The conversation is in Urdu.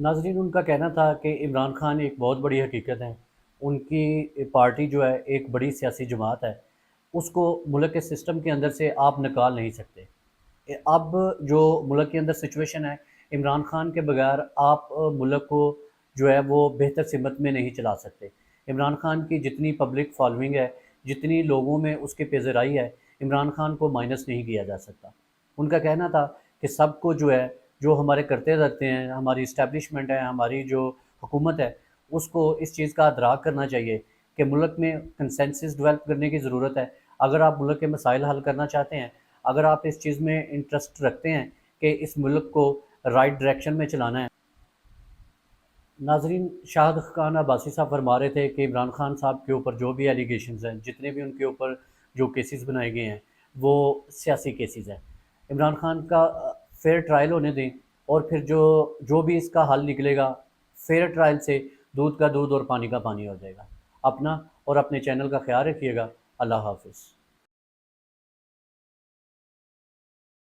ناظرین، ان کا کہنا تھا کہ عمران خان ایک بہت بڑی حقیقت ہے۔ ان کی پارٹی جو ہے ایک بڑی سیاسی جماعت ہے، اس کو ملک کے سسٹم کے اندر سے آپ نکال نہیں سکتے۔ اب جو ملک کے اندر سچویشن ہے، عمران خان کے بغیر آپ ملک کو جو ہے وہ بہتر سمت میں نہیں چلا سکتے۔ عمران خان کی جتنی پبلک فالوئنگ ہے، جتنی لوگوں میں اس کی پیزرائی ہے، عمران خان کو مائنس نہیں کیا جا سکتا۔ ان کا کہنا تھا کہ سب کو جو ہے، جو ہمارے کرتے رہتے ہیں، ہماری اسٹیبلشمنٹ ہے، ہماری جو حکومت ہے، اس کو اس چیز کا ادراک کرنا چاہیے کہ ملک میں کنسنسس ڈیولپ کرنے کی ضرورت ہے۔ اگر آپ ملک کے مسائل حل کرنا چاہتے ہیں، اگر آپ اس چیز میں انٹرسٹ رکھتے ہیں کہ اس ملک کو رائٹ ڈائریکشن میں چلانا ہے۔ ناظرین، شاہد خان عباسی صاحب فرما رہے تھے کہ عمران خان صاحب کے اوپر جو بھی ایلیگیشنز ہیں، جتنے بھی ان کے اوپر جو کیسز بنائے گئے ہیں، وہ سیاسی کیسز ہیں۔ عمران خان کا فیئر ٹرائل ہونے دیں، اور پھر جو بھی اس کا حل نکلے گا، فیئر ٹرائل سے دودھ کا دودھ اور پانی کا پانی ہو جائے گا۔ اپنا اور اپنے چینل کا خیال رکھیے گا۔ اللہ حافظ۔